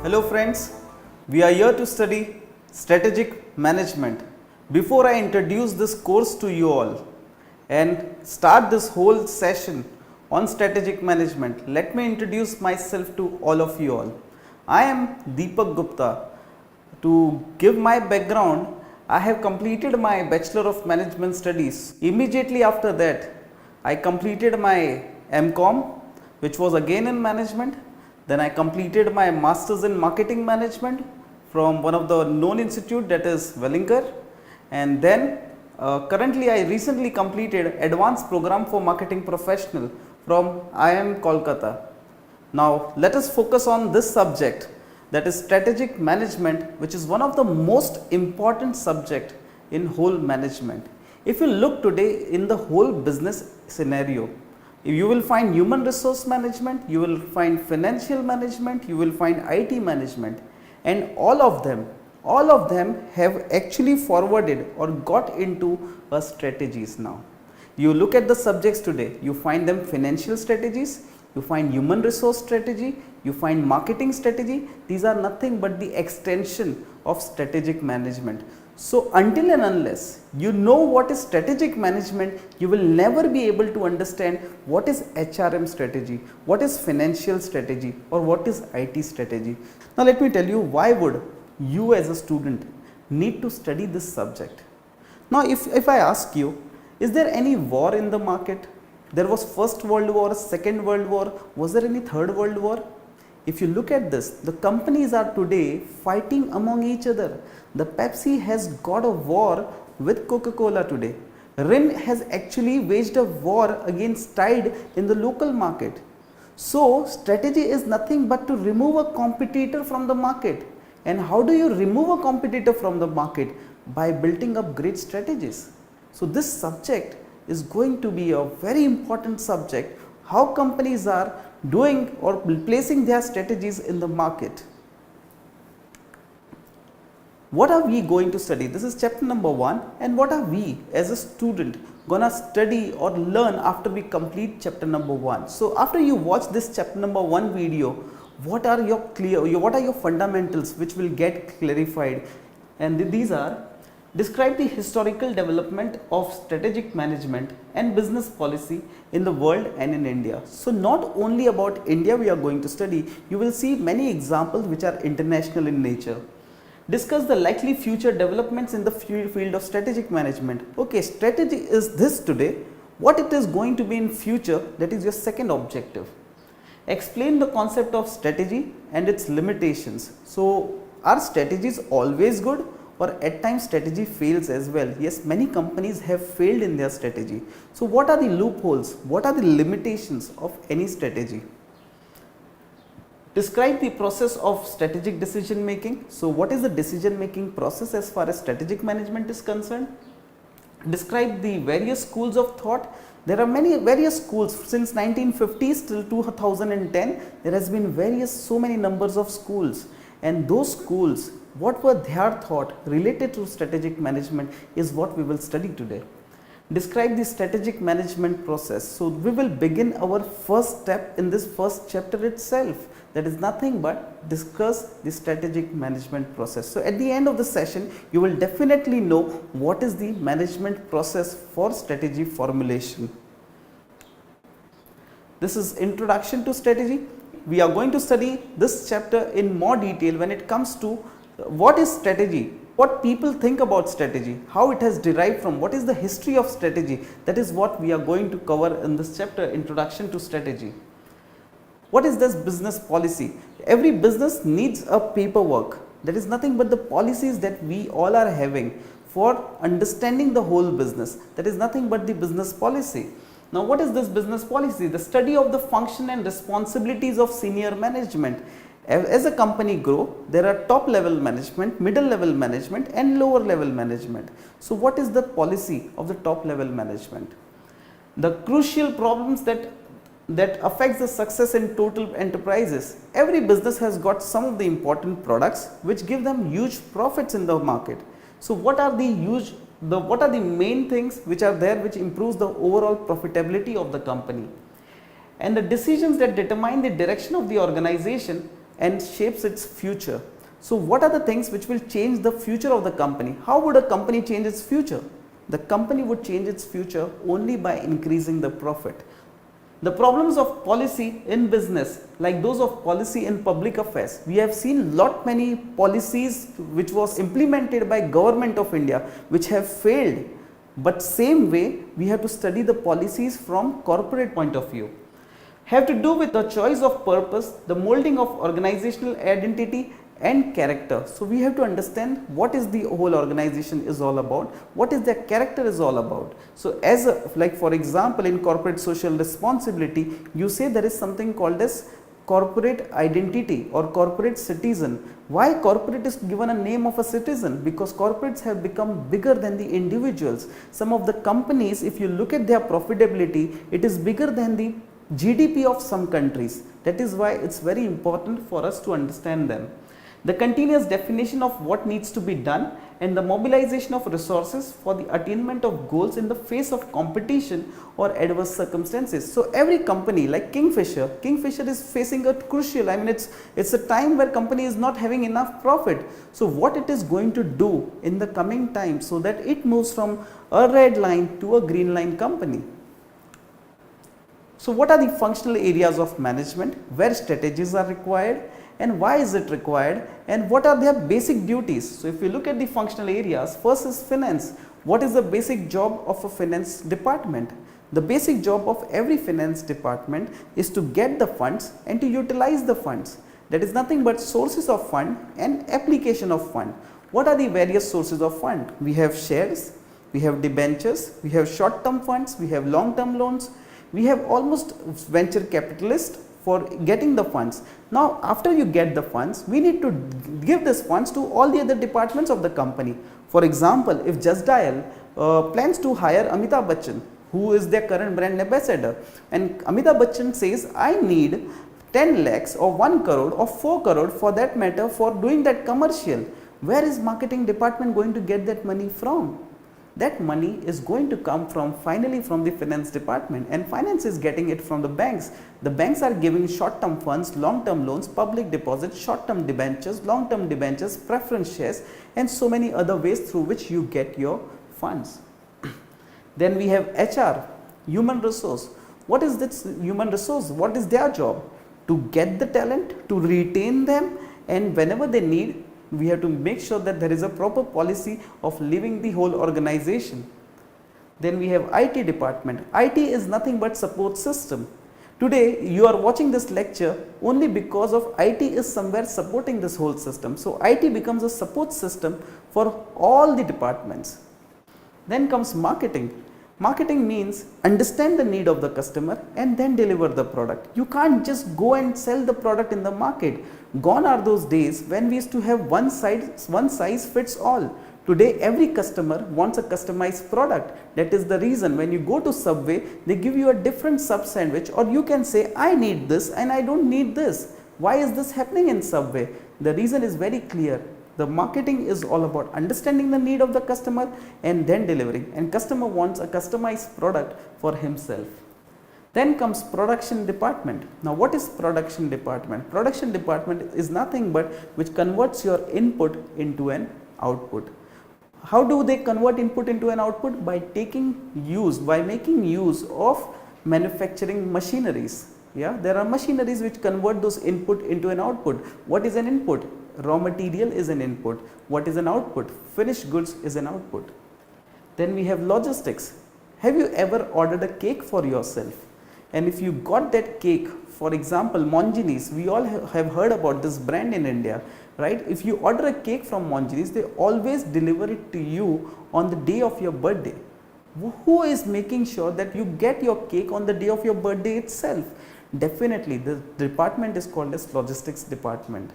Hello friends, we are here to study strategic management. Before I introduce this course to you all and start this whole session on strategic management, let me introduce myself to all of you all. I am Deepak Gupta. To give my background, I have completed my Bachelor of Management Studies. Immediately after that, I completed my MCom, which was again in management. Then I completed my Masters in Marketing Management from one of the known institute, that is Wellinger. And then currently I recently completed Advanced Program for Marketing Professional from IIM Kolkata. Now let us focus on this subject, that is strategic management, which is one of the most important subject in whole management. If you look today in the whole business scenario, you will find human resource management, you will find financial management, you will find IT management, and all of them have actually forwarded or got into strategies now. You look at the subjects today, you find them financial strategies, you find human resource strategy, you find marketing strategy. These are nothing but the extension of strategic management. So until and unless you know what is strategic management, you will never be able to understand what is HRM strategy, what is financial strategy, or what is IT strategy. Now let me tell you, why would you as a student need to study this subject? Now if I ask you, is there any war in the market? There was First World War, Second World War, was there any Third World War? If you look at this, the companies are today fighting among each other. The Pepsi has got a war with Coca-Cola today. Rin has actually waged a war against Tide in the local market. So strategy is nothing but to remove a competitor from the market. And how do you remove a competitor from the market? By building up great strategies. So this subject is going to be a very important subject, how companies are doing or placing their strategies in the market. What are we going to study? This is chapter number 1, and what are we as a student gonna study or learn after we complete chapter number 1? So after you watch this chapter number 1 video, what are your fundamentals which will get clarified? And these are: describe the historical development of strategic management and business policy in the world and in India. So not only about India we are going to study, you will see many examples which are international in nature. Discuss the likely future developments in the field of strategic management. Okay, strategy is this today, what it is going to be in future, that is your second objective. Explain the concept of strategy and its limitations. So are strategies always good, or at times strategy fails as well? Yes, many companies have failed in their strategy. So what are the loopholes? What are the limitations of any strategy? Describe the process of strategic decision making. So what is the decision making process as far as strategic management is concerned? Describe the various schools of thought. There are various schools since 1950s till 2010. There has been so many numbers of schools, and those schools, what were their thought related to strategic management is what we will study today. Describe the strategic management process. So we will begin our first step in this first chapter itself. That is nothing but discuss the strategic management process. So at the end of the session, you will definitely know what is the management process for strategy formulation. This is introduction to strategy. We are going to study this chapter in more detail when it comes to what is strategy, what people think about strategy, how it has derived from, what is the history of strategy. That is what we are going to cover in this chapter, introduction to strategy. What is this business policy? Every business needs a paperwork. That is nothing but the policies that we all are having for understanding the whole business. That is nothing but the business policy. Now what is this business policy? The study of the function and responsibilities of senior management. As a company grow, there are top level management, middle level management, and lower level management. So what is the policy of the top level management? The crucial problems that affects the success in total enterprises. Every business has got some of the important products which give them huge profits in the market. So what are the main things which are there which improves the overall profitability of the company? And the decisions that determine the direction of the organization and shapes its future. So what are the things which will change the future of the company? How would a company change its future? The company would change its future only by increasing the profit. The problems of policy in business, like those of policy in public affairs, we have seen lot many policies which was implemented by government of India which have failed. But same way we have to study the policies from corporate point of view. Have to do with the choice of purpose, the molding of organizational identity and character. So we have to understand what is the whole organization is all about, what is their character is all about. So as a, like for example in corporate social responsibility, you say there is something called as corporate identity or corporate citizen. Why corporate is given a name of a citizen? Because corporates have become bigger than the individuals. Some of the companies, if you look at their profitability, it is bigger than the GDP of some countries. That is why it's very important for us to understand them. The continuous definition of what needs to be done and the mobilization of resources for the attainment of goals in the face of competition or adverse circumstances. So every company like Kingfisher is facing a crucial, it's a time where company is not having enough profit. So what it is going to do in the coming time so that it moves from a red line to a green line company. So what are the functional areas of management, where strategies are required and why is it required and what are their basic duties? So if we look at the functional areas, first is finance. What is the basic job of a finance department? The basic job of every finance department is to get the funds and to utilize the funds. That is nothing but sources of fund and application of fund. What are the various sources of fund? We have shares, we have debentures, we have short term funds, we have long term loans, we have almost venture capitalists for getting the funds. Now after you get the funds, we need to give these funds to all the other departments of the company. For example, if Just Dial plans to hire Amitabh Bachchan, who is their current brand ambassador, and Amitabh Bachchan says, I need 10 lakhs or 1 crore or 4 crore for that matter for doing that commercial. Where is marketing department going to get that money from? That money is going to come from finally from the finance department, and finance is getting it from the banks. The banks are giving short term funds, long term loans, public deposits, short term debentures, long term debentures, preference shares and so many other ways through which you get your funds. Then we have HR, human resource. What is this human resource? What is their job? To get the talent, to retain them, and whenever they need, we have to make sure that there is a proper policy of leaving the whole organization. Then we have IT department. IT is nothing but support system. Today you are watching this lecture only because of IT is somewhere supporting this whole system. So IT becomes a support system for all the departments. Then comes marketing. Marketing means understand the need of the customer and then deliver the product. You can't just go and sell the product in the market. Gone are those days when we used to have one size fits all. Today every customer wants a customized product. That is the reason when you go to Subway, they give you a different sub sandwich, or you can say I need this and I don't need this. Why is this happening in Subway? The reason is very clear. The marketing is all about understanding the need of the customer and then delivering, and customer wants a customized product for himself. Then comes production department. Now what is production department? Production department is nothing but which converts your input into an output. How do they convert input into an output? By making use of manufacturing machineries. Yeah, there are machineries which convert those input into an output. What is an input? Raw material is an input. What is an output? Finished goods is an output. Then we have logistics. Have you ever ordered a cake for yourself? And if you got that cake, for example, Monginis, we all have heard about this brand in India, right? If you order a cake from Monginis, they always deliver it to you on the day of your birthday. Who is making sure that you get your cake on the day of your birthday itself? Definitely, the department is called as logistics department.